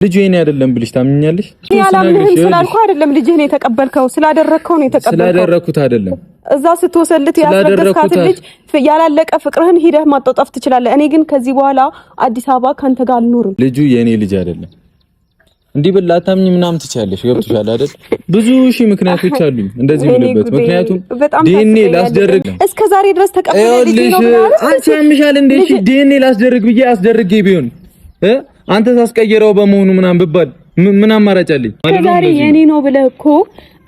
ልጅ የኔ አይደለም ብልሽ ታምኛለሽ? ያላምንህም ስላልኩ አይደለም ልጅህን የተቀበልከው ስላደረከው ነው የተቀበልከው። ስላደረኩት አይደለም። እዛ ስትወሰልት ያስረገዝካት ልጅ ያላለቀ ፍቅርህን ሂደህ ማጣጣፍ ትችላለህ። እኔ ግን ከዚህ በኋላ አዲስ አበባ ካንተ ጋር አልኖርም። ልጁ የኔ ልጅ አይደለም። እንዲህ ብላ አታምኝ ምናምን ትችያለሽ። ገብቶሻል አይደል? ብዙ ሺህ ምክንያቶች አሉኝ እንደዚህ ብለበት። ምክንያቱም ዲኤንኤ ላስደርግ እስከ ዛሬ ድረስ ተቀበለ ልጅ ነው ማለት አንቺ ያምሻል እንዴ? እሺ ዲኤንኤ ላስደርግ ብዬ አስደርጌ ቢሆን አንተ ታስቀየረው በመሆኑ ምናምን ብባል ምን አማራጭ አለኝ? ዛሬ የኔ ነው ብለህ እኮ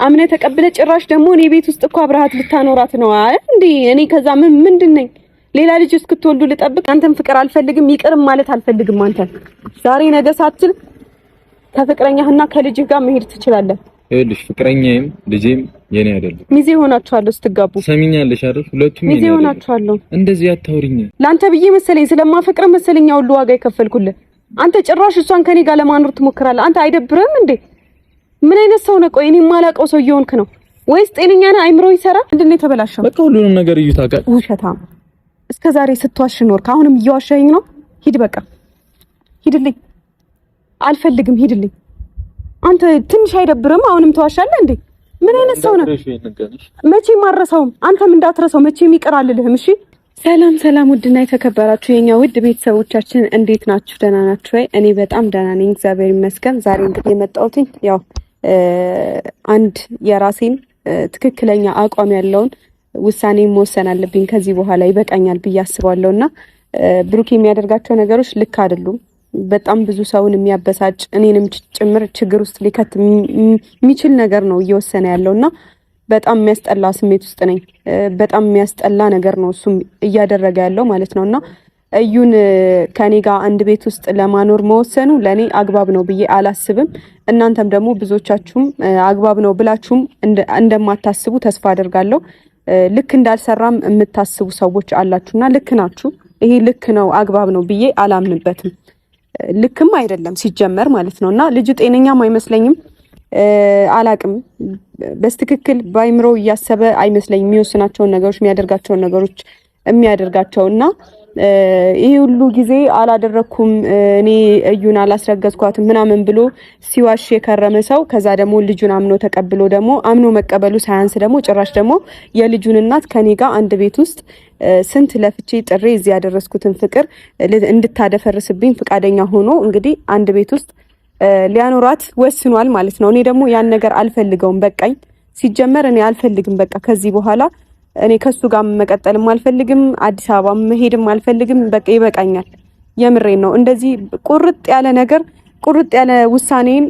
አምነህ ተቀብለህ ጭራሽ ደግሞ እኔ ቤት ውስጥ እኮ አብረሃት ልታኖራት ነው አይደል እንዴ? እኔ ከዛ ምንድን ነኝ? ሌላ ልጅ እስክትወልዱ ልጠብቅ? አንተም ፍቅር አልፈልግም ይቅርም ማለት አልፈልግም። አንተ ዛሬ ነገ ሳትል ከፍቅረኛህና ከልጅህ ጋር መሄድ ትችላለህ። ይኸውልሽ ፍቅረኛዬም ልጄም የኔ አይደለም። ሚዜ ሆናችኋለሁ ስትጋቡ። ሰሚኛለሽ አይደል? ሁለቱም ሚዜ ሆናችኋለሁ። እንደዚህ አታውሪኝ። ላንተ ብዬ መሰለኝ ስለማፈቅር መሰለኝ ሁሉ ዋጋ የከፈልኩልህ። አንተ ጭራሽ እሷን ከኔ ጋር ለማኖር ትሞክራለህ። አንተ አይደብርም እንዴ? ምን አይነት ሰው ነህ? ቆይ እኔ የማላውቀው ሰው እየሆንክ ነው ወይስ ጤነኛ ነህ? አይምሮ ይሰራ? ምንድነው የተበላሸው? በቃ ሁሉንም ነገር እዩ ታውቃለህ። ውሸታም እስከዛሬ ስትዋሽ ኖርክ። አሁንም እየዋሸኸኝ ነው። ሂድ በቃ ሂድልኝ። አልፈልግም ሂድልኝ። አንተ ትንሽ አይደብርም? አሁንም ተዋሻለህ እንዴ? ምን አይነት ሰው ነህ? መቼም አልረሳውም። አንተም እንዳትረሳው መቼም ይቅር አልልህም። እሺ ሰላም ሰላም፣ ውድና የተከበራችሁ የኛ ውድ ቤተሰቦቻችን እንዴት ናችሁ? ደህና ናችሁ ወይ? እኔ በጣም ደህና ነኝ፣ እግዚአብሔር ይመስገን። ዛሬ እንግዲህ የመጣሁት ያው አንድ የራሴን ትክክለኛ አቋም ያለውን ውሳኔ መወሰን አለብኝ። ከዚህ በኋላ ይበቃኛል ብዬ አስባለሁና ብሩክ የሚያደርጋቸው ነገሮች ልክ አይደሉም። በጣም ብዙ ሰውን የሚያበሳጭ እኔንም ጭምር ችግር ውስጥ ሊከት የሚችል ነገር ነው እየወሰነ ያለውና በጣም የሚያስጠላ ስሜት ውስጥ ነኝ። በጣም የሚያስጠላ ነገር ነው እሱም እያደረገ ያለው ማለት ነውና እዩን ከኔ ጋር አንድ ቤት ውስጥ ለማኖር መወሰኑ ለኔ አግባብ ነው ብዬ አላስብም። እናንተም ደግሞ ብዙዎቻችሁም አግባብ ነው ብላችሁም እንደማታስቡ ተስፋ አደርጋለሁ። ልክ እንዳልሰራም የምታስቡ ሰዎች አላችሁና ልክ ናችሁ። ይሄ ልክ ነው አግባብ ነው ብዬ አላምንበትም። ልክም አይደለም ሲጀመር ማለት ነውና ልጅ ጤነኛም አይመስለኝም። አላቅም በስትክክል ባይምሮ እያሰበ አይመስለኝም የሚወስናቸውን ነገሮች የሚያደርጋቸውን ነገሮች የሚያደርጋቸውና ይሄ ሁሉ ጊዜ አላደረኩም እኔ እዩን አላስረገዝኳትም ምናምን ብሎ ሲዋሽ የከረመ ሰው ከዛ ደግሞ ልጁን አምኖ ተቀብሎ ደግሞ አምኖ መቀበሉ ሳያንስ ደግሞ ጭራሽ ደግሞ የልጁን እናት ከኔ ጋር አንድ ቤት ውስጥ ስንት ለፍቼ ጥሬ እዚህ ያደረስኩትን ፍቅር እንድታደፈርስብኝ ፍቃደኛ ሆኖ እንግዲህ አንድ ቤት ውስጥ ሊያኖራት ወስኗል ማለት ነው። እኔ ደግሞ ያን ነገር አልፈልገውም። በቃኝ። ሲጀመር እኔ አልፈልግም። በቃ ከዚህ በኋላ እኔ ከሱ ጋር መቀጠልም አልፈልግም። አዲስ አበባ መሄድም አልፈልግም። በቃ ይበቃኛል። የምሬን ነው። እንደዚህ ቁርጥ ያለ ነገር ቁርጥ ያለ ውሳኔን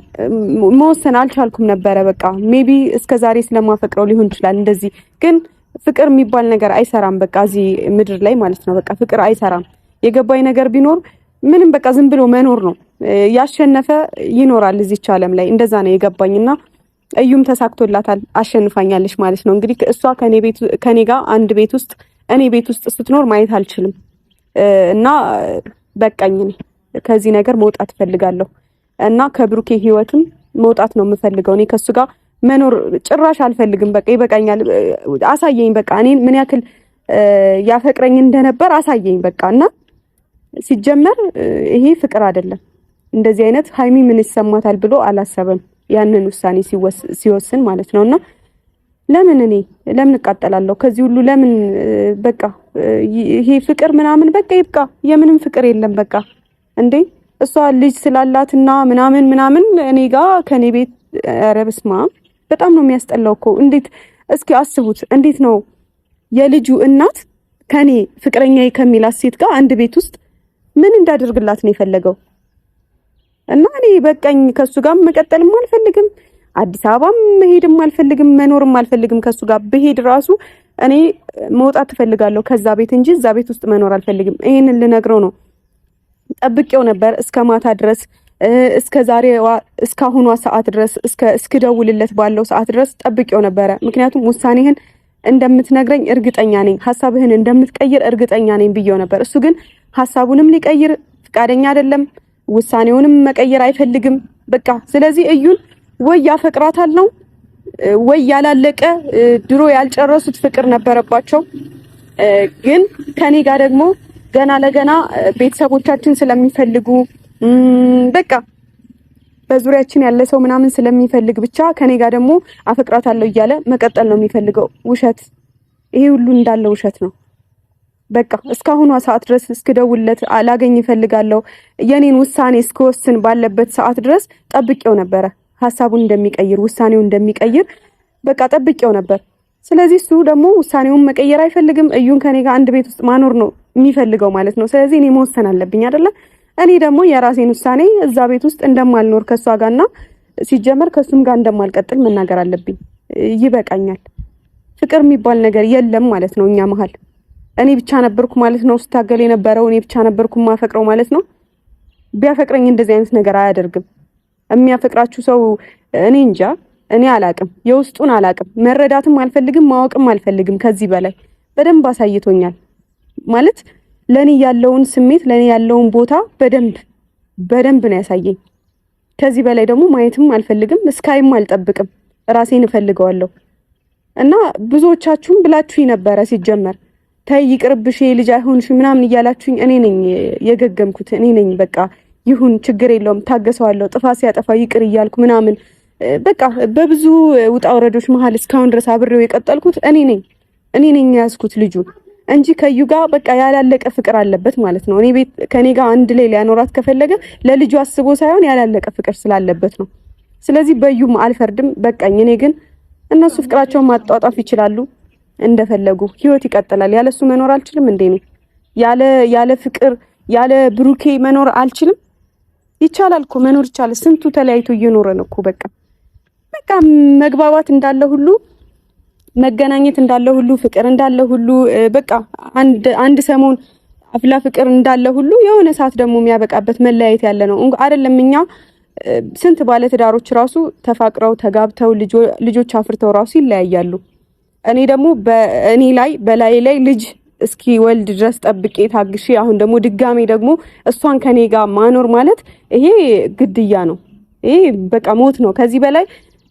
መወሰን አልቻልኩም ነበረ። በቃ ሜቢ እስከዛሬ ስለማፈቅረው ሊሆን ይችላል እንደዚህ። ግን ፍቅር የሚባል ነገር አይሰራም። በቃ እዚህ ምድር ላይ ማለት ነው። በቃ ፍቅር አይሰራም። የገባኝ ነገር ቢኖር ምንም በቃ ዝም ብሎ መኖር ነው። ያሸነፈ ይኖራል እዚች ዓለም ላይ እንደዛ ነው የገባኝና እዩም ተሳክቶላታል፣ አሸንፋኛለች ማለት ነው። እንግዲህ እሷ ከኔ ጋር አንድ ቤት ውስጥ እኔ ቤት ውስጥ ስትኖር ማየት አልችልም እና በቃኝ። እኔ ከዚህ ነገር መውጣት እፈልጋለሁ እና ከብሩኬ ህይወትም መውጣት ነው የምፈልገው። እኔ ከሱ ጋር መኖር ጭራሽ አልፈልግም። በቃ ይበቃኛል። አሳየኝ በቃ እኔን ምን ያክል ያፈቅረኝ እንደነበር አሳየኝ በቃ። እና ሲጀመር ይሄ ፍቅር አይደለም። እንደዚህ አይነት ሃይሚ ምን ይሰማታል ብሎ አላሰበም ያንን ውሳኔ ሲወስን ማለት ነውና ለምን እቃጠላለሁ ከዚህ ሁሉ ለምን በቃ ይሄ ፍቅር ምናምን በቃ ይብቃ። የምንም ፍቅር የለም በቃ እንዴ እሷ ልጅ ስላላትና ምናምን እኔ ጋር ከኔ ቤት ኧረ በስመ አብ በጣም ነው የሚያስጠላው እኮ። እንዴት እስኪ አስቡት። እንዴት ነው የልጁ እናት ከኔ ፍቅረኛዬ ከሚላት ሴት ጋር አንድ ቤት ውስጥ ምን እንዳደርግላት ነው የፈለገው? እና እኔ በቃኝ። ከሱ ጋር መቀጠልም አልፈልግም። አዲስ አበባም መሄድም አልፈልግም። መኖርም አልፈልግም። ከሱ ጋር በሄድ ራሱ እኔ መውጣት እፈልጋለሁ ከዛ ቤት እንጂ እዛ ቤት ውስጥ መኖር አልፈልግም። ይሄንን ልነግረው ነው ጠብቄው ነበር እስከ ማታ ድረስ እስከ ዛሬዋ እስካሁኗ ሰዓት ድረስ እስክደውልለት ባለው ሰዓት ድረስ ጠብቄው ነበረ። ምክንያቱም ውሳኔህን እንደምትነግረኝ እርግጠኛ ነኝ፣ ሐሳብህን እንደምትቀይር እርግጠኛ ነኝ ብዬው ነበር። እሱ ግን ሐሳቡንም ሊቀይር ፍቃደኛ አይደለም። ውሳኔውንም መቀየር አይፈልግም በቃ። ስለዚህ እዩን ወይ ያፈቅራታል ነው ወይ ያላለቀ ድሮ ያልጨረሱት ፍቅር ነበረባቸው። ግን ከኔ ጋር ደግሞ ገና ለገና ቤተሰቦቻችን ስለሚፈልጉ በቃ በዙሪያችን ያለ ሰው ምናምን ስለሚፈልግ ብቻ ከኔ ጋር ደግሞ አፈቅራታለሁ እያለ መቀጠል ነው የሚፈልገው። ውሸት። ይሄ ሁሉ እንዳለ ውሸት ነው። በቃ እስካሁኗ ሰዓት ድረስ እስክደውልለት አላገኝ እፈልጋለሁ የኔን ውሳኔ እስከወስን ባለበት ሰዓት ድረስ ጠብቄው ነበረ። ሐሳቡን እንደሚቀይር ውሳኔውን እንደሚቀይር በቃ ጠብቄው ነበር። ስለዚህ እሱ ደግሞ ውሳኔውን መቀየር አይፈልግም። እዩን ከኔ ጋር አንድ ቤት ውስጥ ማኖር ነው የሚፈልገው ማለት ነው። ስለዚህ እኔ መወሰን አለብኝ አይደለ? እኔ ደግሞ የራሴን ውሳኔ እዛ ቤት ውስጥ እንደማልኖር ከሷ ጋርና ሲጀመር ከሱም ጋር እንደማልቀጥል መናገር አለብኝ። ይበቃኛል። ፍቅር የሚባል ነገር የለም ማለት ነው እኛ መሀል። እኔ ብቻ ነበርኩ ማለት ነው ስታገል የነበረው፣ እኔ ብቻ ነበርኩ ማፈቅረው ማለት ነው። ቢያፈቅረኝ እንደዚህ አይነት ነገር አያደርግም። የሚያፈቅራችሁ ሰው እኔ እንጃ፣ እኔ አላቅም፣ የውስጡን አላቅም። መረዳትም አልፈልግም፣ ማወቅም አልፈልግም። ከዚህ በላይ በደንብ አሳይቶኛል ማለት ለኔ ያለውን ስሜት ለኔ ያለውን ቦታ በደንብ ነው ያሳየኝ። ከዚህ በላይ ደግሞ ማየትም አልፈልግም፣ እስካይም አልጠብቅም። ራሴን እፈልገዋለሁ። እና ብዙዎቻችሁም ብላችሁኝ ነበረ ሲጀመር ታይ ይቅርብሽ ልጅ አይሆንሽ ምናምን እያላችሁኝ እኔ ነኝ የገገምኩት። እኔ ነኝ በቃ ይሁን ችግር የለውም ታገሰዋለሁ፣ ጥፋት ሲያጠፋ ይቅር እያልኩ ምናምን በቃ በብዙ ውጣ ወረዶች መሀል እስካሁን ድረስ አብሬው የቀጠልኩት እኔ ነኝ ያዝኩት ልጁ እንጂ ከዩ ጋር በቃ ያላለቀ ፍቅር አለበት ማለት ነው። እኔ ቤት ከኔ ጋር አንድ ላይ ሊያኖራት ከፈለገ ለልጁ አስቦ ሳይሆን ያላለቀ ፍቅር ስላለበት ነው። ስለዚህ በዩም አልፈርድም። በቃኝ። እኔ ግን እነሱ ፍቅራቸውን ማጣጣፍ ይችላሉ እንደፈለጉ፣ ህይወት ይቀጥላል። ያለሱ መኖር አልችልም እንዴ? ነው ያለ ፍቅር ያለ ብሩኬ መኖር አልችልም? ይቻላል እኮ መኖር ይቻላል። ስንቱ ተለያይቶ እየኖረ ነው እኮ። በቃ መግባባት እንዳለ ሁሉ መገናኘት እንዳለ ሁሉ ፍቅር እንዳለ ሁሉ በቃ አንድ ሰሞን አፍላ ፍቅር እንዳለ ሁሉ የሆነ ሰዓት ደግሞ የሚያበቃበት መለያየት ያለ ነው አይደለም? እኛ ስንት ባለ ትዳሮች ራሱ ተፋቅረው ተጋብተው ልጆች አፍርተው ራሱ ይለያያሉ። እኔ ደግሞ በላይ ላይ ልጅ እስኪ ወልድ ድረስ ጠብቄ ታግሼ አሁን ደግሞ ድጋሜ ደግሞ እሷን ከኔ ጋር ማኖር ማለት ይሄ ግድያ ነው። ይሄ በቃ ሞት ነው።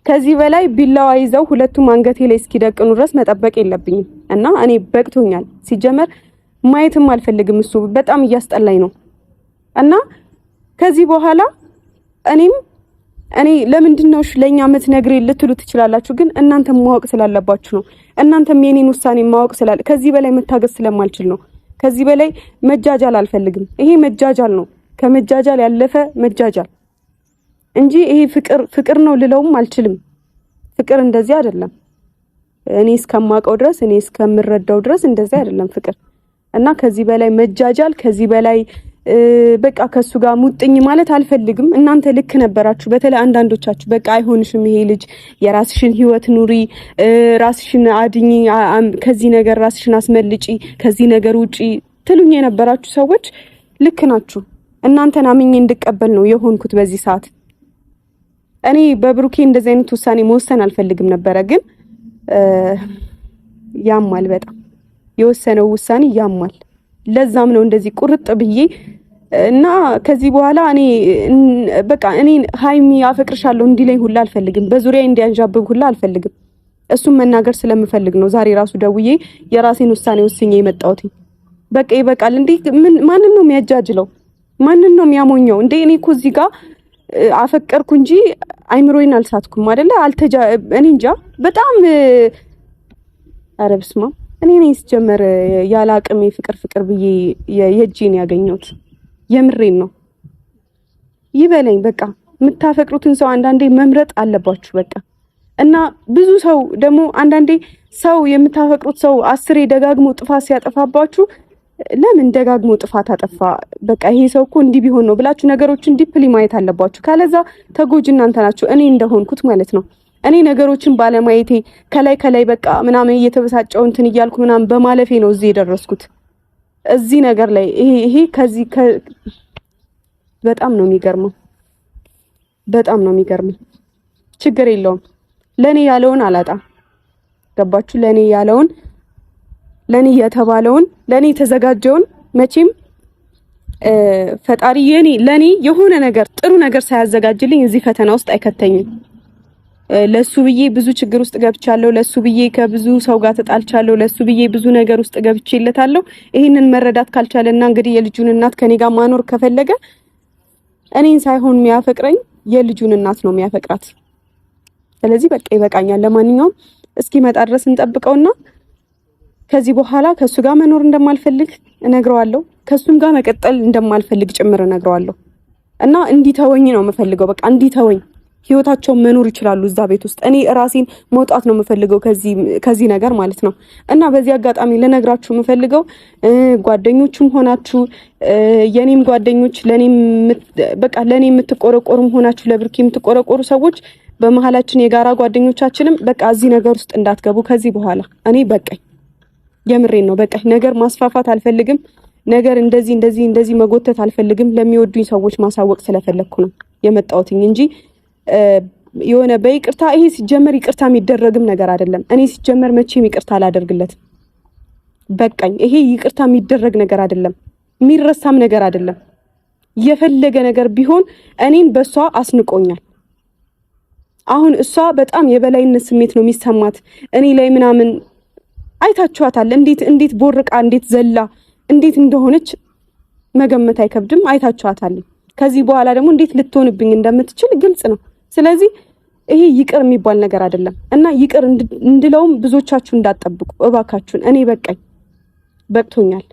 ከዚህ በላይ ቢላዋ ይዘው ሁለቱም አንገቴ ላይ እስኪደቅኑ ድረስ መጠበቅ የለብኝም እና እኔ በቅቶኛል። ሲጀመር ማየትም አልፈልግም። እሱ በጣም እያስጠላኝ ነው እና ከዚህ በኋላ እኔ ለምንድነው ለኛ የምትነግሪ ልትሉ ትችላላችሁ፣ ግን እናንተም ማወቅ ስላለባችሁ ነው። እናንተም የኔን ውሳኔ ማወቅ ከዚህ በላይ መታገስ ስለማልችል ነው። ከዚህ በላይ መጃጃል አልፈልግም። ይሄ መጃጃል ነው፣ ከመጃጃል ያለፈ መጃጃል እንጂ ይሄ ፍቅር ነው ልለውም አልችልም። ፍቅር እንደዚህ አይደለም። እኔ እስከማውቀው ድረስ እኔ እስከምረዳው ድረስ እንደዚህ አይደለም ፍቅር እና ከዚህ በላይ መጃጃል ከዚህ በላይ በቃ ከሱ ጋር ሙጥኝ ማለት አልፈልግም። እናንተ ልክ ነበራችሁ። በተለይ አንዳንዶቻችሁ በቃ አይሆንሽም ይሄ ልጅ የራስሽን ህይወት ኑሪ፣ ራስሽን አድኚ፣ ከዚህ ነገር ራስሽን አስመልጪ፣ ከዚህ ነገር ውጪ ትሉኝ የነበራችሁ ሰዎች ልክ ናችሁ። እናንተን አምኜ እንድቀበል ነው የሆንኩት በዚህ ሰዓት። እኔ በብሩኬ እንደዚህ አይነት ውሳኔ መወሰን አልፈልግም ነበረ፣ ግን ያማል በጣም የወሰነው ውሳኔ ያማል። ለዛም ነው እንደዚህ ቁርጥ ብዬ እና ከዚህ በኋላ እኔ ሃይሚ አፈቅርሻለሁ እንዲለኝ ሁላ አልፈልግም። በዙሪያ እንዲያንዣብብ ሁላ አልፈልግም። እሱም መናገር ስለምፈልግ ነው ዛሬ ራሱ ደውዬ የራሴን ውሳኔ ወስኜ የመጣሁት። በቃ ይበቃል። እንዴ ማንን ነው የሚያጃጅለው? ማንን ነው የሚያሞኘው? እንዴ እኔ እኮ እዚህ ጋር አፈቀርኩ እንጂ አይምሮዬን አልሳትኩም አይደለ? እኔ እንጃ በጣም አረብስማ እኔ ነኝ ሲጀመር ያለ አቅሜ ፍቅር ብዬ የእጄን ያገኘሁት። የምሬን ነው። ይበለኝ በቃ። የምታፈቅሩትን ሰው አንዳንዴ መምረጥ አለባችሁ በቃ። እና ብዙ ሰው ደግሞ አንዳንዴ ሰው የምታፈቅሩት ሰው 10 ደጋግሞ ጥፋት ሲያጠፋባችሁ ለምን ደጋግሞ ጥፋት አጠፋ፣ በቃ ይሄ ሰው እኮ እንዲህ ቢሆን ነው ብላችሁ ነገሮችን ዲፕሊ ማየት አለባችሁ። ካለዛ ተጎጂ እናንተ ናችሁ፣ እኔ እንደሆንኩት ማለት ነው። እኔ ነገሮችን ባለማየቴ ከላይ በቃ ምናምን እየተበሳጨው እንትን እያልኩ ምናምን በማለፌ ነው እዚህ የደረስኩት። እዚህ ነገር ላይ ይሄ ከዚህ በጣም ነው የሚገርመው። በጣም ነው የሚገርመው። ችግር የለውም። ለኔ ያለውን አላጣም። ገባችሁ? ለኔ ያለውን ለኔ የተባለውን ለኔ የተዘጋጀውን መቼም ፈጣሪ ለኔ የሆነ ነገር ጥሩ ነገር ሳያዘጋጅልኝ እዚህ ፈተና ውስጥ አይከተኝም። ለሱ ብዬ ብዙ ችግር ውስጥ ገብቻለሁ። ለሱ ብዬ ከብዙ ሰው ጋር ተጣልቻለሁ። ለሱ ብዬ ብዙ ነገር ውስጥ ገብቼለታለሁ። ይሄንን መረዳት ካልቻለና እንግዲህ የልጁን እናት ከኔ ጋር ማኖር ከፈለገ እኔን ሳይሆን የሚያፈቅረኝ የልጁን እናት ነው የሚያፈቅራት። ስለዚህ በቃ ይበቃኛል። ለማንኛውም እስኪመጣ ድረስ እንጠብቀውና ከዚህ በኋላ ከሱ ጋር መኖር እንደማልፈልግ እነግረዋለሁ። ከሱም ጋር መቀጠል እንደማልፈልግ ጭምር እነግረዋለሁ። እና እንዲተወኝ ነው የምፈልገው። በቃ እንዲተወኝ፣ ህይወታቸውን መኖር ይችላሉ እዛ ቤት ውስጥ። እኔ ራሴን መውጣት ነው የምፈልገው ከዚህ ነገር ማለት ነው። እና በዚህ አጋጣሚ ልነግራችሁ የምፈልገው ጓደኞቹም ሆናችሁ የኔም ጓደኞች ለኔ የምትቆረቆሩም ሆናችሁ ለብሩኬ የምትቆረቆሩ ሰዎች በመሀላችን የጋራ ጓደኞቻችንም በቃ እዚህ ነገር ውስጥ እንዳትገቡ ከዚህ በኋላ። እኔ በቃኝ፣ የምሬን ነው በቃኝ። ነገር ማስፋፋት አልፈልግም። ነገር እንደዚህ መጎተት አልፈልግም። ለሚወዱኝ ሰዎች ማሳወቅ ስለፈለኩ ነው የመጣሁትኝ እንጂ የሆነ በይቅርታ ይሄ ሲጀመር ይቅርታ የሚደረግም ነገር አይደለም። እኔ ሲጀመር መቼም ይቅርታ አላደርግለትም። በቃኝ። ይሄ ይቅርታ የሚደረግ ነገር አይደለም፣ የሚረሳም ነገር አይደለም። የፈለገ ነገር ቢሆን እኔን በሷ አስንቆኛል። አሁን እሷ በጣም የበላይነት ስሜት ነው የሚሰማት እኔ ላይ ምናምን። አይታችኋታል እንዴት ቦርቃ እንዴት ዘላ እንዴት እንደሆነች መገመት አይከብድም። አይታችኋታል። ከዚህ በኋላ ደግሞ እንዴት ልትሆንብኝ እንደምትችል ግልጽ ነው። ስለዚህ ይሄ ይቅር የሚባል ነገር አይደለም እና ይቅር እንድለውም ብዙዎቻችሁ እንዳትጠብቁ እባካችሁን። እኔ በቅቶኛል።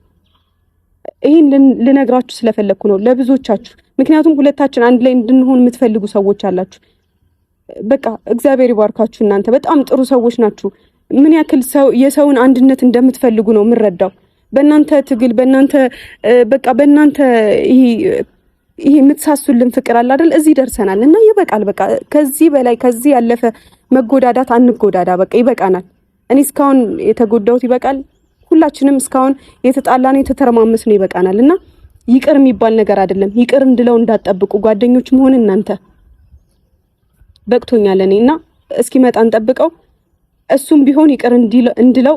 ይሄን ልነግራችሁ ስለፈለኩ ነው ለብዙዎቻችሁ። ምክንያቱም ሁለታችን አንድ ላይ እንድንሆን የምትፈልጉ ሰዎች አላችሁ። በቃ እግዚአብሔር ይባርካችሁ። እናንተ በጣም ጥሩ ሰዎች ናችሁ። ምን ያክል የሰውን አንድነት እንደምትፈልጉ ነው የምረዳው። በእናንተ ትግል በእናንተ ይሄ የምትሳሱልን ፍቅር አለ አይደል? እዚህ ደርሰናል እና ይበቃል። በቃ ከዚህ በላይ ከዚህ ያለፈ መጎዳዳት አንጎዳዳ። በቃ ይበቃናል። እኔ እስካሁን የተጎዳሁት ይበቃል። ሁላችንም እስካሁን የተጣላን የተተረማመስን ይበቃናል እና ይቅር የሚባል ነገር አይደለም። ይቅር እንድለው እንዳትጠብቁ ጓደኞችም ሆነ እናንተ። በቅቶኛል እኔና እስኪመጣ እንጠብቀው። እሱም ቢሆን ይቅር እንድለው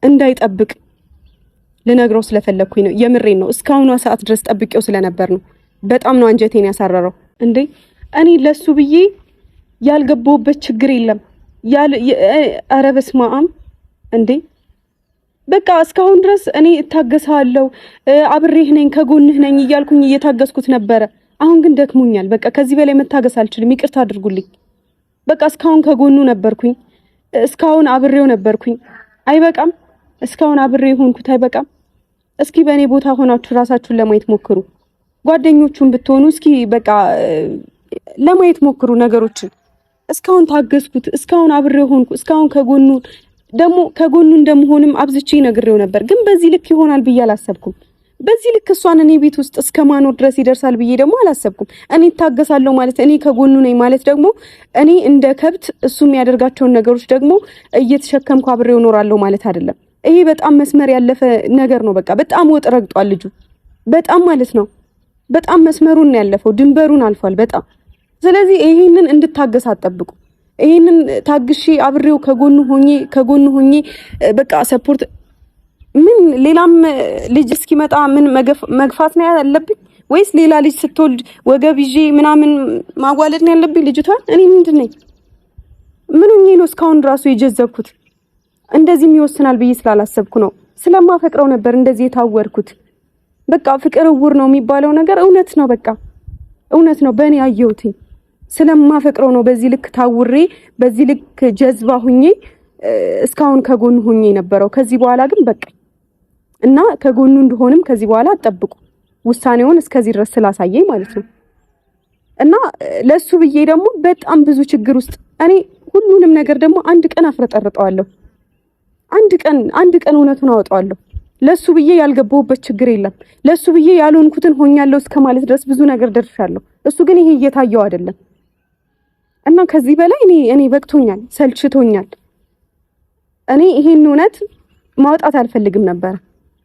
እንዳይጠብቅ ልነግረው ስለፈለኩኝ ነው። የምሬን ነው። እስካሁኗ ሰዓት ድረስ ጠብቄው ስለነበር ነው። በጣም ነው አንጀቴን ያሳረረው። እንዴ እኔ ለሱ ብዬ ያልገባሁበት ችግር የለም። ኧረ በስመ አብ እንዴ በቃ እስካሁን ድረስ እኔ እታገሳለሁ፣ አብሬህ ነኝ፣ ከጎንህ ነኝ እያልኩኝ እየታገስኩት ነበረ። አሁን ግን ደክሞኛል። በቃ ከዚህ በላይ መታገስ አልችልም። ይቅርታ አድርጉልኝ። በቃ እስካሁን ከጎኑ ነበርኩኝ፣ እስካሁን አብሬው ነበርኩኝ። አይበቃም? እስካሁን አብሬው ሆንኩት አይበቃም? እስኪ በእኔ ቦታ ሆናችሁ ራሳችሁን ለማየት ሞክሩ። ጓደኞቹን ብትሆኑ እስኪ በቃ ለማየት ሞክሩ ነገሮችን። እስካሁን ታገስኩት፣ እስካሁን አብሬው ሆንኩ፣ እስካሁን ከጎኑ እንደምሆንም አብዝቼ ነግሬው ነበር። ግን በዚህ ልክ ይሆናል ብዬ አላሰብኩም። በዚህ ልክ እሷን እኔ ቤት ውስጥ እስከ ማኖር ድረስ ይደርሳል ብዬ ደግሞ አላሰብኩም። እኔ ታገሳለሁ ማለት እኔ ከጎኑ ነኝ ማለት ደግሞ እኔ እንደ ከብት እሱ የሚያደርጋቸውን ነገሮች ደግሞ እየተሸከምኩ አብሬው እኖራለሁ ማለት አይደለም። ይሄ በጣም መስመር ያለፈ ነገር ነው። በቃ በጣም ወጥ ረግጧል ልጁ። በጣም ማለት ነው። በጣም መስመሩን ያለፈው ድንበሩን አልፏል በጣም። ስለዚህ ይሄንን እንድታገስ አትጠብቁ። ይሄንን ታግሺ አብሬው ከጎኑ ሆኜ በቃ ሰፖርት ምን ሌላም ልጅ እስኪመጣ ምን መግፋት ነው ያለብኝ? ወይስ ሌላ ልጅ ስትወልድ ወገብ ይዤ ምናምን ማጓለድ ነው ያለብኝ ልጅቷን? እኔ ምንድን ነኝ? ምን ሆኜ ነው እስካሁን ራሱ የጀዘብኩት? እንደዚህም ይወስናል ብዬ ስላላሰብኩ ነው። ስለማፈቅረው ነበር እንደዚህ የታወርኩት። በቃ ፍቅር እውር ነው የሚባለው ነገር እውነት ነው። በቃ እውነት ነው። በእኔ አየሁትኝ። ስለማፈቅረው ነው በዚህ ልክ ታውሬ በዚህ ልክ ጀዝባ ሁኜ እስካሁን ከጎኑ ሆኜ ነበረው። ከዚህ በኋላ ግን በቃ እና ከጎኑ እንደሆንም ከዚህ በኋላ አጠብቁ። ውሳኔውን እስከዚህ ድረስ ስላሳየኝ ማለት ነው። እና ለሱ ብዬ ደግሞ በጣም ብዙ ችግር ውስጥ እኔ ሁሉንም ነገር ደግሞ አንድ ቀን አፍረጠርጠዋለሁ። አንድ ቀን እውነቱን አወጣዋለሁ። ለሱ ብዬ ያልገባሁበት ችግር የለም። ለሱ ብዬ ያልሆንኩትን ሆኛለሁ እስከማለት ድረስ ብዙ ነገር ደርሻለሁ። እሱ ግን ይሄ እየታየው አይደለም። እና ከዚህ በላይ እኔ በቅቶኛል፣ ሰልችቶኛል። እኔ ይሄን እውነት ማውጣት አልፈልግም ነበር።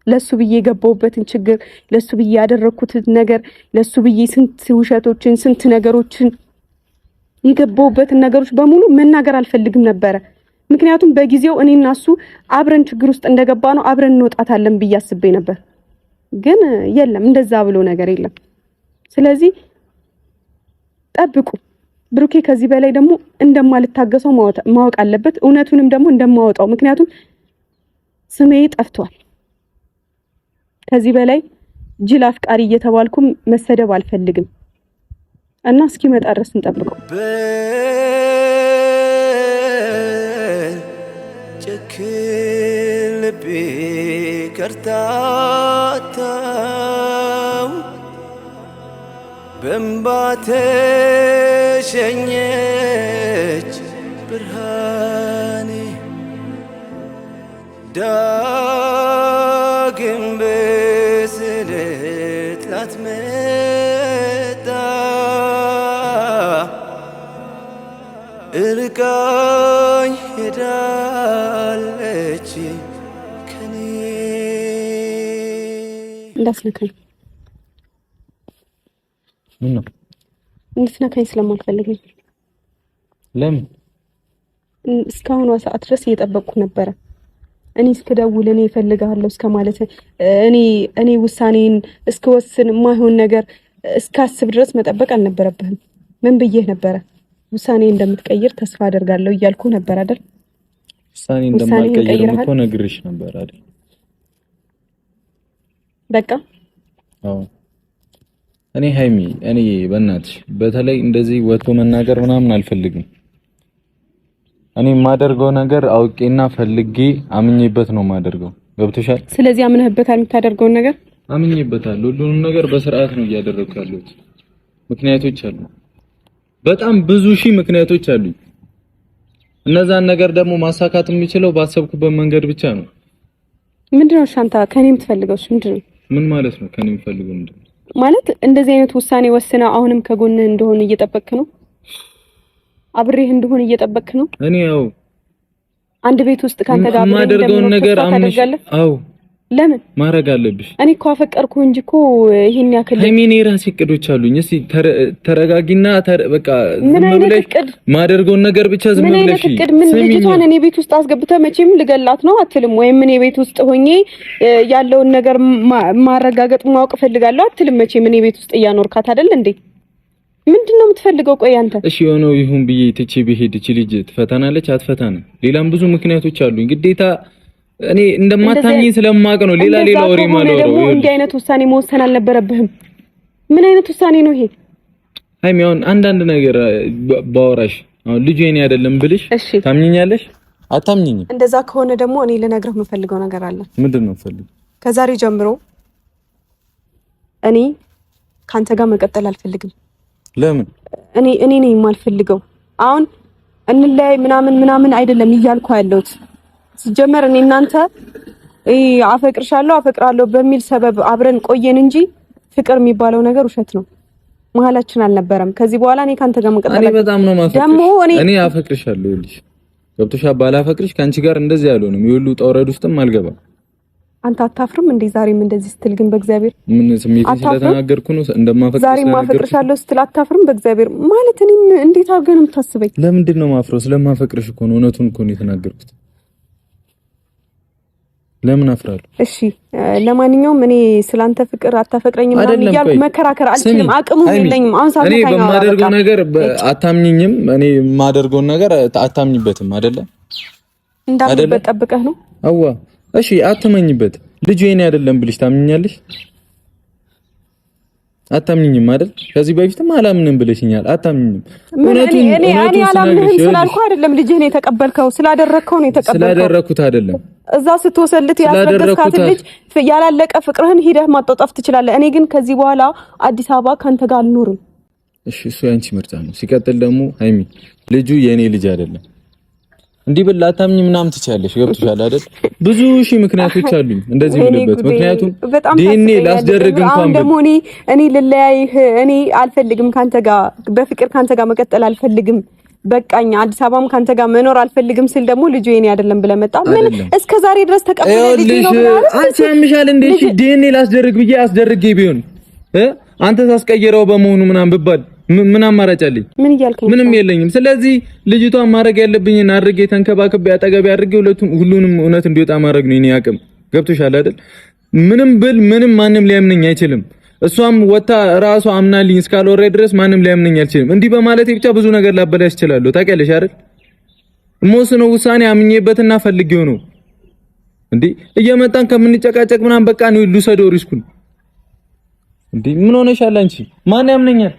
ለሱ ብዬ የገባሁበትን ችግር፣ ለሱ ብዬ ያደረኩትን ነገር፣ ለሱ ብዬ ስንት ውሸቶችን፣ ስንት ነገሮችን የገባሁበትን ነገሮች በሙሉ መናገር አልፈልግም ነበር። ምክንያቱም በጊዜው እኔና እሱ አብረን ችግር ውስጥ እንደገባ ነው አብረን እንወጣታለን ብዬ አስቤ ነበር። ግን የለም እንደዛ ብሎ ነገር የለም። ስለዚህ ጠብቁ። ብሩኬ ከዚህ በላይ ደግሞ እንደማልታገሰው ማወቅ አለበት። እውነቱንም ደግሞ እንደማወጣው። ምክንያቱም ስሜ ጠፍቷል። ከዚህ በላይ ጅል አፍቃሪ እየተባልኩም መሰደብ አልፈልግም። እና እስኪመጣ ድረስ እንጠብቀው። ጨክን ልቤ ከርታታው በእንባ ተሸኘች ብርሃኔ ዳግም በስለት ላትመጣ እርቃኝ ሄዳለች ከኔ። እንዳትነካኝ ምን እንድትነካኝ ስለማልፈልግ ነው። ለምን? እስካሁን ሰዓት ድረስ እየጠበቅኩ ነበረ። እኔ እስከደውል እኔ እፈልግሃለሁ እስከ ማለት እኔ ውሳኔን እስከወስን የማይሆን ነገር እስካስብ ድረስ መጠበቅ አልነበረብህም። ምን ብዬህ ነበረ? ውሳኔ እንደምትቀይር ተስፋ አደርጋለሁ እያልኩ ነበር አይደል? ውሳኔ እንደማልቀይር እኮ ነግሬሽ ነበር አይደል? በቃ አዎ። እኔ ሃይሚ እኔ በእናትሽ በተለይ እንደዚህ ወጥቶ መናገር ምናምን አልፈልግም። እኔ የማደርገው ነገር አውቄና ፈልጌ አምኜበት ነው የማደርገው። ገብቶሻል? ስለዚህ አምነህበታል የምታደርገውን ነገር? አምኜበታል። ሁሉንም ነገር በስርዓት ነው እያደረኩ ያለሁት። ምክንያቶች አሉ፣ በጣም ብዙ ሺህ ምክንያቶች አሉ። እነዛን ነገር ደግሞ ማሳካት የምችለው ባሰብኩበት መንገድ ብቻ ነው። ምንድነው ሻንታ ከኔ የምትፈልገው? ምንድነው? ምን ማለት ነው ከኔ የምትፈልገው? ምንድነው ማለት? እንደዚህ አይነት ውሳኔ ወስና አሁንም ከጎንህ እንደሆነ እየጠበቅክ ነው? አብሬህ እንደሆነ እየጠበቅክ ነው? እኔ ያው አንድ ቤት ውስጥ ካንተ ጋር ማደርገውን ነገር አምነሽ? አዎ። ለምን ማድረግ አለብሽ? እኔ እኮ አፈቀርኩ እንጂ እኮ ይሄን ያክል ሃይሚኔ ራሴ እቅዶች አሉኝ። እስቲ ተረጋጊና በቃ ዝም ብለሽ ማደርገውን ነገር ብቻ ዝም ብለሽ ምን ልጅቷን እኔ ቤት ውስጥ አስገብተህ መቼም ልገላት ነው አትልም? ወይም እኔ ቤት ውስጥ ሆኜ ያለውን ነገር ማረጋገጥ ማወቅ ፈልጋለሁ አትልም? መቼም እኔ ቤት ውስጥ እያኖርካት አይደል እንዴ? ምንድነው የምትፈልገው? ቆይ አንተ እሺ የሆነው ይሁን ብዬ ትቼ ብሄድ እቺ ልጅ ትፈታናለች አትፈታንም? ሌላም ብዙ ምክንያቶች አሉኝ። ግዴታ እኔ እንደማታምኚ ስለማውቅ ነው ሌላ ወሬ ማለት ነው። እንዲህ አይነት ውሳኔ መወሰን አልነበረብህም። ምን አይነት ውሳኔ ነው ይሄ? ሃይሚ አሁን አንዳንድ ነገር ባወራሽ አሁን ልጅ የኔ አይደለም ብልሽ ታምኚኛለሽ? አታምኚኝም? እንደዛ ከሆነ ደግሞ እኔ ልነግርህ የምፈልገው ነገር አለ። ምንድነው የምፈልገው? ከዛሬ ጀምሮ እኔ ካንተ ጋር መቀጠል አልፈልግም። ለምን? እኔ ነኝ የማልፈልገው። አሁን እንለያይ ምናምን አይደለም እያልኩ ያለሁት። ሲጀመር እኔ እናንተ አፈቅራለሁ በሚል ሰበብ አብረን ቆየን እንጂ ፍቅር የሚባለው ነገር ውሸት ነው። መሀላችን አልነበረም። ከዚህ በኋላ እኔ ካንተ ጋር መቀጠል እኔ በጣም ነው ማፈቅርሽ። እኔ አፈቅርሻለሁ ይልሽ ገብቶሻል። ባላፈቅርሽ ካንቺ ጋር እንደዚህ ያልሆንም ይሁሉ ጠውረድ ውስጥም አልገባም። አንተ አታፍርም እንዴ? ዛሬም እንደዚህ ስትል ግን በእግዚአብሔር ምን ስሜት ስለተናገርኩ ነው እንደማፈቅርሽ። ዛሬም ማፈቅርሻለሁ ስትል አታፍርም? በእግዚአብሔር ማለት እኔ እንዴት አድርገህ ነው የምታስበኝ? ለምንድን ነው ማፍረው? ስለማፈቅርሽ እኮ ነው። እውነቱን እኮ ነው የተናገርኩት። ለምን አፍራለሁ? እሺ ለማንኛውም እኔ ስላንተ ፍቅር አታፈቅረኝም ምናምን እያልኩ መከራከር አልችልም፣ አቅሙም የለኝም። አሁን እኔ በማደርገው ነገር አታምኚኝም፣ እኔ የማደርገውን ነገር አታምኚበትም አይደለ? እንዳልበት ጠብቀህ ነው። አዋ እሺ አትመኝበት። ልጁ የኔ አይደለም ብልሽ ታምኚኛለሽ? አታምኚኝም አይደል? ከዚህ በፊትም አላምንም ብለሽኛል። አታምኚኝም። እኔ አላምንህም ስላልኩ አይደለም ልጅህን የተቀበልከው፣ ስላደረግከው ነው የተቀበልከው። ስላደረኩት አይደለም። እዛ ስትወሰልት ያስረገዝካት ልጅ ያላለቀ ፍቅርህን ሂደህ ማጣጣፍ ትችላለህ። እኔ ግን ከዚህ በኋላ አዲስ አበባ ካንተ ጋር አልኖርም። እሺ እሱ ያንቺ ምርጫ ነው። ሲቀጥል ደግሞ ሃይሚ ልጁ የኔ ልጅ አይደለም። እንዲህ ብላ አታምኚ ምናምን ትችያለሽ። ገብቶሻል አይደል? ብዙ ሺህ ምክንያቶች አሉኝ እንደዚህ ብለበት። ምክንያቱም ዲኤንኤ ላስደርግ እንኳን ደግሞ እኔ ልለያይህ እኔ አልፈልግም። ካንተ ጋር በፍቅር ካንተ ጋር መቀጠል አልፈልግም። በቃኛ አዲስ አበባም ካንተ ጋር መኖር አልፈልግም ስል ደግሞ ልጁ የኔ አይደለም ብለህ መጣ። ምን እስከ ዛሬ ድረስ ተቀበለ ልጅ ነው ማለት አንቺ ያምሻል እንዴ? እሺ ዲኤንኤ ላስደርግ ብዬ አስደርጌ ቢሆን አንተ ታስቀየረው በመሆኑ ምናምን ብባል ምን አማራጭ አለኝ? ምን እያልከኝ? ምንም የለኝም። ስለዚህ ልጅቷን ማድረግ ያለብኝን አድርጌ ተንከባክቤ አጠገቤ አድርጌ ሁሉንም እውነት እንዲወጣ ማድረግ ነው የኔ አቅም። ገብቶሻል አይደል? ምንም ብል ምንም ማንም ሊያምነኝ አይችልም። እሷም ወጣ ራሷ አምናልኝ እስካልወሬ ድረስ ማንም ሊያምነኝ አይችልም። እንዲህ በማለቴ ብቻ ብዙ ነገር ላበላሽ እችላለሁ። ታውቂያለሽ አይደል? የምወስነው ውሳኔ አምኜበትና ፈልጌው ነው። እንዴ እየመጣን ከምንጨቃጨቅ ምናምን በቃ ነው ልውሰደው ሪስኩን። እንዴ ምን ሆነሻል አንቺ? ማን ያምነኛል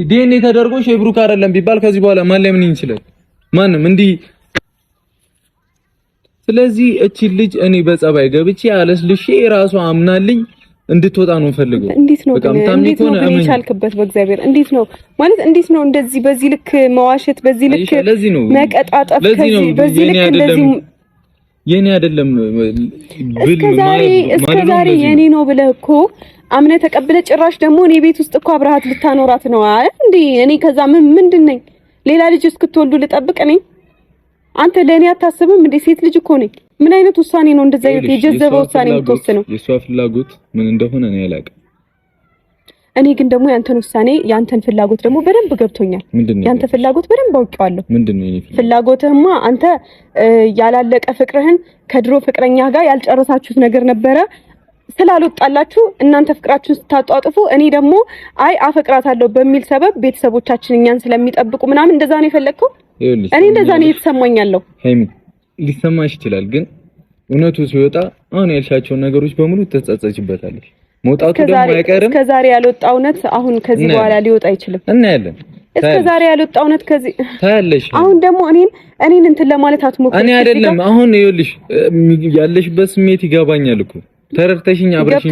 ዲኤንኤ ተደርጎ ሼብሩክ አይደለም ቢባል ከዚህ በኋላ ማን ላይ ምን ይችላል? ማንም እንዲህ። ስለዚህ እቺ ልጅ እኔ በጸባይ ገብቼ አለስልሼ ራሷ አምናልኝ እንድትወጣ ነው ፈልገው። እንዴት ነው የቻልክበት? በእግዚአብሔር እንዴት ነው ማለት እንዴት ነው እንደዚህ በዚህ ልክ መዋሸት፣ በዚህ ልክ መቀጣጠፍ፣ በዚህ ልክ እንደዚህ የኔ አይደለም እስከዛሬ የኔ ነው ብለህ እኮ አምነህ ተቀብለህ ጭራሽ ደግሞ እኔ ቤት ውስጥ እኮ አብረሃት ልታኖራት ነው እንዴ? እኔ ከዛ ምንድን ነኝ? ሌላ ልጅ እስክትወልዱ ልጠብቅ ነኝ? አንተ ለእኔ አታስብም እንዴ? ሴት ልጅ እኮ ነኝ። ምን አይነት ውሳኔ ነው እንደዛ አይነት የጀዘበ ውሳኔ የምትወስነው? የሷ ፍላጎት ምን እንደሆነ እኔ አላውቅም። እኔ ግን ደግሞ ያንተን ፍላጎት ደግሞ በደንብ ገብቶኛል። ያንተ ፍላጎት በደንብ አውቄዋለሁ። ምንድነው የኔ ፍላጎትህማ? አንተ ያላለቀ ፍቅርህን ከድሮ ፍቅረኛ ጋር ያልጨረሳችሁት ነገር ነበረ። ስላልወጣላችሁ እናንተ ፍቅራችሁን ስታጧጥፉ እኔ ደግሞ አይ አፈቅራታለሁ በሚል ሰበብ ቤተሰቦቻችን እኛን ስለሚጠብቁ ምናምን እንደዛ ነው የፈለግከው? እኔ እንደዛ ነው የተሰማኛለሁ። ሀይሚ ሊሰማሽ ይችላል፣ ግን እውነቱ ሲወጣ አሁን ያልሻቸውን ነገሮች በሙሉ ተጸጸችበታለሽ። መውጣቱ ደግሞ አይቀርም። እስከዛሬ ያልወጣ እውነት አሁን ከዚህ በኋላ ሊወጣ አይችልም። እናያለን። እስከዛሬ ያልወጣ እውነት ከዚህ ታያለሽ። አሁን ደግሞ እኔን እንትን ለማለት አትሞክሪ። እኔ አይደለም አሁን ይኸውልሽ ያለሽበት ስሜት ይገባኛል እኮ ተረርተሽኝ አብረሽኝ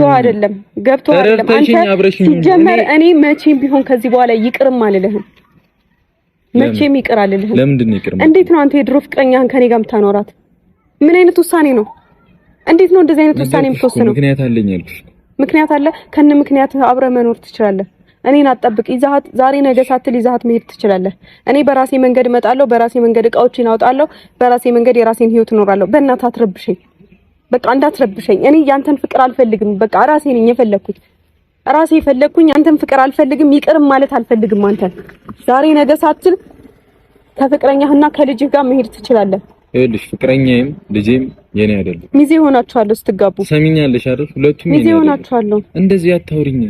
ገብቶ አይደለም አንተ ሲጀመር እኔ መቼም ቢሆን ከዚህ በኋላ ይቅርም አልልህም። መቼም ይቅር አልልህም። ለምንድን ነው ይቅር? እንዴት ነው አንተ የድሮ ፍቅረኛህን ከኔ ጋር የምታኖራት? ምን አይነት ውሳኔ ነው? እንዴት ነው እንደዚህ አይነት ውሳኔ የምትወስነው? ምክንያት አለኝ አልኩሽ። ምክንያት አለ። ከነ ምክንያት አብረህ መኖር ትችላለህ። እኔን አትጠብቅ። ይዛሃት ዛሬ ነገ ሳትል ይዛሃት መሄድ ትችላለህ። እኔ በራሴ መንገድ እመጣለሁ፣ በራሴ መንገድ እቃዎችን አውጣለሁ፣ በራሴ መንገድ የራሴን ህይወት እኖራለሁ። በእናትህ አትረብሸኝ። በቃ እንዳትረብሸኝ። እኔ ያንተን ፍቅር አልፈልግም። በቃ ራሴ ነኝ የፈለኩት። ራሴ የፈለኩኝ አንተን ፍቅር አልፈልግም። ይቅርም ማለት አልፈልግም። አንተን ዛሬ ነገ ሳትል ከፍቅረኛህና ከልጅህ ጋር መሄድ ትችላለህ። ይኸውልሽ ፍቅረኛዬም ልጄም የኔ አይደለም። ሚዜ ሆናችኋል ስትጋቡ። ሰሚኛለሽ አይደል? ሁለቱም ሚዜ ሆናችኋል። እንደዚህ አታውሪኝ።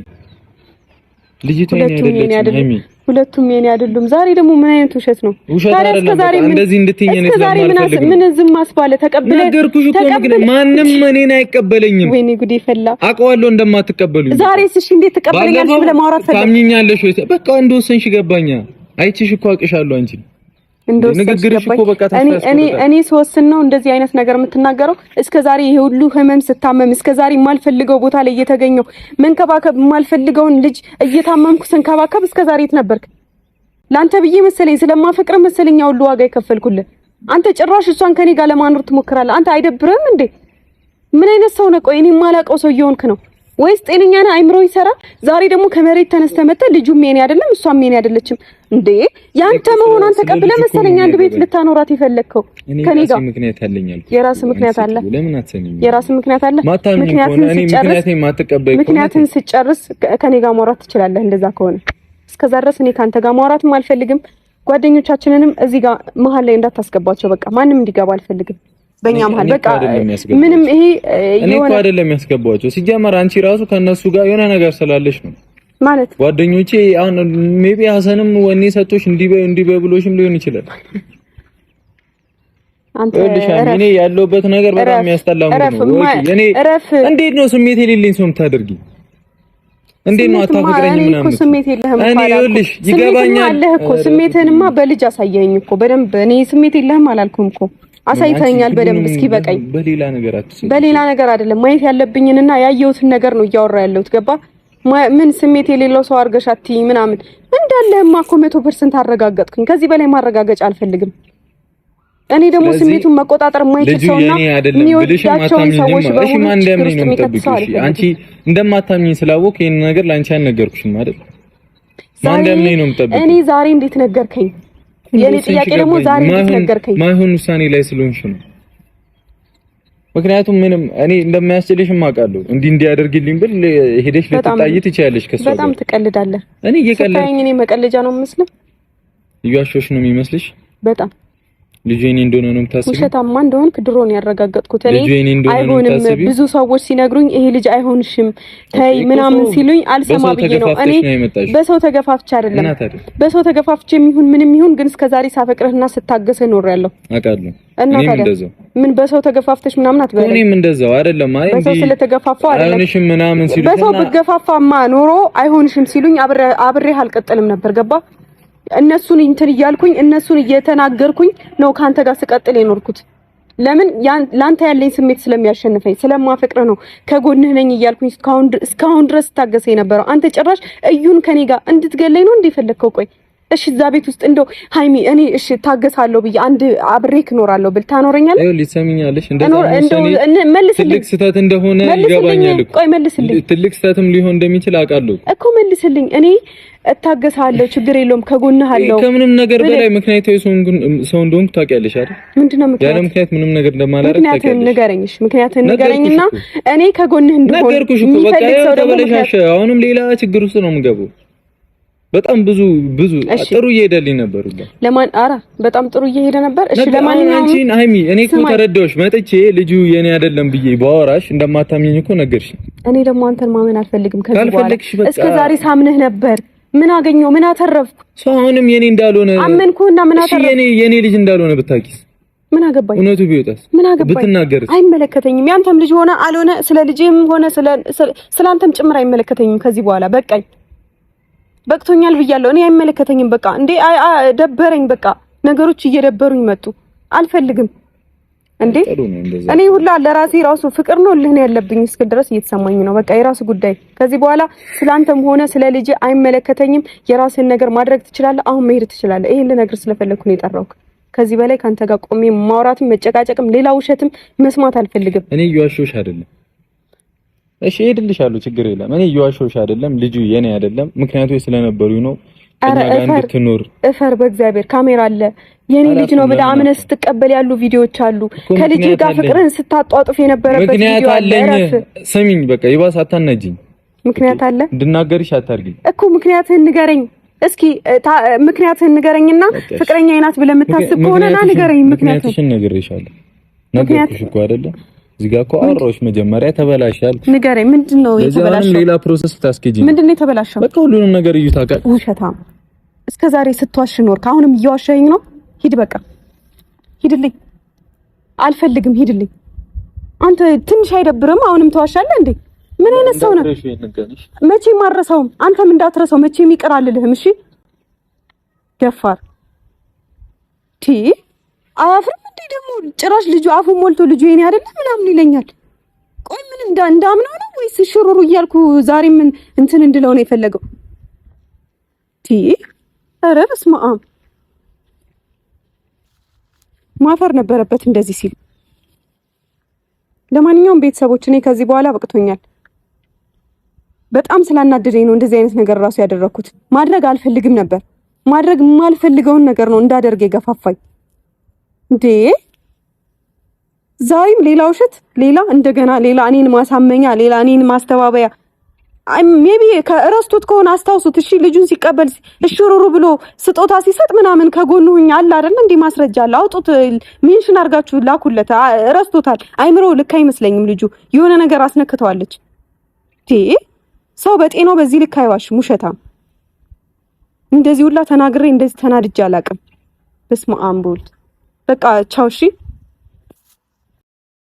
ልጅቷ የኔ አይደለም። ሁለቱም የኔ አይደሉም። ዛሬ ደግሞ ምን አይነት ውሸት ነው? ታዲያ እስከዛሬ እንደዚህ እንድትይኝ ነው ስለማልፈልግ ምን ዝም አስባለ? ተቀበለ ነገርኩሽ እኮ ነው። ማንም እኔን አይቀበለኝም። ወይኔ ጉዴ ፈላ። አውቀዋለሁ እንደማትቀበሉኝ። ዛሬስ እሺ እንዴት ተቀበለኛለሽ ብለህ ማውራት ፈልግ። ታምኚኛለሽ ወይ? በቃ እንደወሰንሽ ገባኛ። አይቺሽ እኮ አውቅሻለሁ አንቺ ንግግርሽ እኮ በቃ እኔ ስወስን ነው እንደዚህ አይነት ነገር የምትናገረው። እስከዛሬ ይሄ ሁሉ ህመም ስታመም፣ እስከዛሬ የማልፈልገው ቦታ ላይ እየተገኘው መንከባከብ የማልፈልገውን ልጅ እየታመምኩ ስንከባከብ እስከዛሬ የት ነበርክ? ላንተ ብዬ መሰለኝ ስለማፈቅር መሰለኝ ሁሉ ዋጋ የከፈልኩልህ። አንተ ጭራሽ እሷን ከኔ ጋር ለማኖር ትሞክራለህ። አንተ አይደብርም እንዴ? ምን አይነት ሰው ነው? ቆይ እኔ የማላውቀው ሰው እየሆንክ ነው ወይስ ጤነኛ ነህ? አይምሮ ይሰራል? ዛሬ ደግሞ ከመሬት ተነስተህ መጥተህ ልጁም የኔ አይደለም እሷም የኔ አይደለችም እንዴ? ያንተ መሆኗን ተቀብለህ መሰለኝ አንድ ቤት ልታኖራት የፈለግከው ከኔ ጋር። ምክንያት አለኛል። የራስ ምክንያት አለ። ለምን አትሰሚኝ? የራስ ምክንያት አለ። ምክንያትን ስጨርስ ከኔ ጋር ማውራት ትችላለህ። እንደዛ ከሆነ እስከዛ ድረስ እኔ ካንተ ጋር ማውራትም አልፈልግም። ጓደኞቻችንንም እዚህ ጋር መሀል ላይ እንዳታስገባቸው። በቃ ማንም እንዲገባ አልፈልግም በእኛ መሀል። በቃ ምንም ይሄ እኔ እኮ አይደለም ያስገባቸው። ሲጀመር አንቺ ራሱ ከነሱ ጋር የሆነ ነገር ስላለሽ ነው ማለት ጓደኞቼ። አሁን ሜቢ ሀሰንም ወኔ ሰጥቶሽ እንዲበይ ብሎሽም ሊሆን ይችላል። አንተ እኔ ያለውበት ነገር በጣም የሚያስጠላው ነው። እኔ እንዴት ነው ስሜት የሌለኝ ሰው የምታደርጊ? እንዴት ነው አታፈቅረኝ ምናምን? እኮ ስሜት የለህም እኔ ይኸውልሽ ይገባኛል አለህ እኮ ስሜትህንማ በልጅ አሳየኸኝ እኮ በደንብ። እኔ ስሜት የለህም አላልኩም እኮ አሳይተኛል በደንብ። እስኪ በቀኝ በሌላ ነገር አይደለም ማየት ያለብኝንና ያየሁትን ነገር ነው እያወራ ያለሁት። ገባ? ምን ስሜት የሌለው ሰው አድርገሽ አትይኝ ምናምን እንዳለህማ እኮ 100% አረጋገጥኩኝ። ከዚህ በላይ ማረጋገጫ አልፈልግም። እኔ ደግሞ ስሜቱን መቆጣጠር የማይችል ሰውና የሚወዳቸውን ሰዎች በሙሉ ችግር ውስጥ የሚከት ሰው አልፈልግም። አንቺ እንደማታምኚኝ ስላወቅ ይሄን ነገር ላንቺ አልነገርኩሽም አይደል? ማን እንደምን ነው የምጠብቀው? እኔ ዛሬ እንዴት ነገርከኝ? የኔ ጥያቄ ደግሞ ዛሬ እንዴት ነገርከኝ? ማይሆን ውሳኔ ላይ ስለሆንሽ ነው። ምክንያቱም ምንም እኔ እንደማያስችልሽም አውቃለሁ። እንዲያደርግልኝ ብል ሄደሽ ልትጣይ ትችያለሽ ከሷ ጋር። በጣም ትቀልዳለህ። እኔ እየቀለድኩ እኔ መቀለጃ ነው የምመስለው? እያሾሽ ነው የሚመስልሽ? በጣም ልጁ የኔ እንደሆነ ነው የምታስቢው? ውሸታማ እንደሆንክ ድሮ ነው ያረጋገጥኩት እኔ። አይሆንም ብዙ ሰዎች ሲነግሩኝ ይሄ ልጅ አይሆንሽም ተይ ምናምን ሲሉኝ አልሰማ ብዬ ነው እኔ። በሰው ተገፋፍቼ አይደለም በሰው ተገፋፍቼ የሚሆን ምንም ይሁን ግን እስከዛሬ ሳፈቅርህና ስታገሰ ኖሬያለሁ አውቃለሁ። እኔም እንደዛው ምን በሰው ተገፋፍተሽ ምናምን አትበለኝ። እኔም እንደዛው አይደለም አይ በሰው ስለተገፋፋው አይደለም አይሆንሽም ምናምን ሲሉኝ በሰው ብገፋፋማ ኖሮ አይሆንሽም ሲሉኝ አብሬህ አልቀጥልም ነበር ገባ። እነሱን እንትን እያልኩኝ እነሱን እየተናገርኩኝ ነው ካንተ ጋር ስቀጥል የኖርኩት። ለምን ላንተ ያለኝ ስሜት ስለሚያሸንፈኝ ስለማፈቅር ነው ከጎንህ ነኝ እያልኩኝ እስካሁን ድረስ ታገሰ የነበረው። አንተ ጭራሽ እዩን ከኔ ጋር እንድትገለኝ ነው እንደፈለከው። ቆይ እሺ እዛ ቤት ውስጥ እንደው ሃይሚ እኔ እሺ ታገሳለሁ ብዬ አንድ አብሬክ እኖራለሁ ብል ታኖረኛለህ? አይ ልትሰሚኛለሽ እንደዛ መልስልኝ። ትልቅ ስህተት እንደሆነ ይገባኛል እኮ። ቆይ መልስልኝ። ትልቅ ስህተትም ሊሆን እንደሚችል አውቃለሁ እኮ መልስልኝ። እኔ እታገሳለሁ ችግር የለውም ከጎንህ አለው። ከምንም ነገር በላይ ምክንያታዊ ሰው እንደሆንኩ ታውቂያለሽ አይደል? ምንድነው ምክንያት? ያለ ምክንያት ምንም ነገር እንደማላረግ ታውቂያለሽ። ንገረኝሽ ምክንያቱን ንገረኝና እኔ ከጎንህ እንደሆነ ነገርኩሽ እኮ በቃ ያው ተበለሻሽ። አሁንም ሌላ ችግር ውስጥ ነው የምገባው። በጣም ብዙ ጥሩ እየሄደልኝ ነበር። ለማን አራ በጣም ጥሩ እየሄደ ነበር። እሺ ለማንኛውም አንቺን ሃይሚ እኔ እኮ ተረዳሁሽ። መጥቼ ልጁ የኔ አይደለም ብዬ ባወራሽ እንደማታምኚኝ እኮ ነገርሽ። እኔ ደግሞ አንተን ማመን አልፈልግም። ከዚህ በኋላ እስከ ዛሬ ሳምነህ ነበር። ምን አገኘው? ምን አተረፍኩ? ሰው አሁንም የኔ እንዳልሆነ አመንኩና ምን አተረፍኩ? እሺ የኔ ልጅ እንዳልሆነ ብታቂስ ምን አገባኝ? እውነቱ ቢወጣስ ምን አገባኝ? ብትናገርስ? አይመለከተኝም። ያንተም ልጅ ሆነ አልሆነ ስለ ልጅም ሆነ ስለ አንተም ጭምር አይመለከተኝም። ከዚህ በኋላ በቃኝ በቅቶኛል ብያለሁ። እኔ አይመለከተኝም። በቃ እንዴ ደበረኝ። በቃ ነገሮች እየደበሩኝ መጡ። አልፈልግም እንዴ እኔ ሁላ ለራሴ ራሱ ፍቅር ነው ልህን ያለብኝ እስከ ድረስ እየተሰማኝ ነው። በቃ የራስ ጉዳይ። ከዚህ በኋላ ስላንተም ሆነ ስለ ልጅ አይመለከተኝም። የራስን ነገር ማድረግ ትችላለህ። አሁን መሄድ ትችላለህ። ይሄን ልነግርህ ስለፈለኩ ነው የጠራሁት። ከዚህ በላይ ካንተ ጋር ቆሜ ማውራትም መጨቃጨቅም ሌላ ውሸትም መስማት አልፈልግም። እኔ እየዋሸሁሽ አይደለም። እሺ ሄድልሻለሁ ችግር የለም። እኔ እየዋሸሁሽ አይደለም። ልጁ የኔ አይደለም። ምክንያቱም ስለነበሩ ነው። እኛ ጋር እንድትኖር እፈር በእግዚአብሔር ካሜራ አለ። የኔ ልጅ ነው ብለህ አምነህ ስትቀበል ያሉ ቪዲዮዎች አሉ። ከልጅ ጋር ፍቅርን ስታጧጡፍ የነበረበት ቪዲዮ አለ። ስሚኝ በቃ ይባስ አታናጂኝ። ምክንያት አለ እንድናገርሽ አታርጊኝ እኮ ምክንያትህን ንገረኝ እስኪ። ምክንያትህን ንገረኝና ፍቅረኛዬ ናት ብለህ የምታስብ ከሆነ ና ንገረኝ። ምክንያትሽን ነግሬሻለሁ። ነገርኩሽ እኮ አይደለም እዚህ ጋር እኮ አወራሁሽ። መጀመሪያ ተበላሻል። ንገረኝ ምንድነው የተበላሸው? ሌላ ፕሮሰስ ታስኬጂ። ምንድነው የተበላሸው? በቃ ሁሉንም ነገር እዩ ታውቃለህ። ውሸታም እስከዛሬ ስትዋሽ ኖር። አሁንም እየዋሸኸኝ ነው። ሂድ በቃ ሂድልኝ። አልፈልግም ሂድልኝ። አንተ ትንሽ አይደብርም? አሁንም ተዋሻለህ እንዴ? ምን አይነት ሰው ነህ? መቼም አልረሳውም። አንተም እንዳትረሳው መቼም ይቅር አልልህም። እሺ ገፋር አያፍርም እንዴ ደግሞ ጭራሽ ልጁ አፉ ሞልቶ ልጁ የኔ አይደለም ምናምን ይለኛል። ቆይ ምን እንዳምነው ነው ወይስ ሽሩሩ እያልኩ ዛሬ ምን እንትን እንድለው ነው የፈለገው? ኧረ በስመ አብ ማፈር ነበረበት እንደዚህ ሲል። ለማንኛውም ቤተሰቦች እኔ ከዚህ በኋላ በቅቶኛል። በጣም ስላናደደኝ ነው እንደዚህ አይነት ነገር ራሱ ያደረኩት። ማድረግ አልፈልግም ነበር። ማድረግ የማልፈልገውን ነገር ነው እንዳደርግ የገፋፋኝ። እንዴ ዛሬም ሌላ ውሸት፣ ሌላ እንደገና ሌላ እኔን ማሳመኛ፣ ሌላ እኔን ማስተባበያ። ሜቢ ከረስቶት ከሆነ አስታውሱት። እሺ ልጁን ሲቀበል እሽሩሩ ብሎ ስጦታ ሲሰጥ ምናምን ከጎኑ ሆኜ አለ አይደል እንዴ ማስረጃ አለ። አውጡት፣ ሜንሽን አድርጋችሁ ላኩለት። ረስቶታል። አይምሮ ልክ አይመስለኝም። ልጁ የሆነ ነገር አስነክተዋለች። ሰው በጤናው በዚህ ልክ አይዋሽም። ውሸታም እንደዚህ ሁላ ተናግሬ እንደዚህ ተናድጄ አላውቅም። በስመ አብ ወልድ። በቃ ቻው እሺ።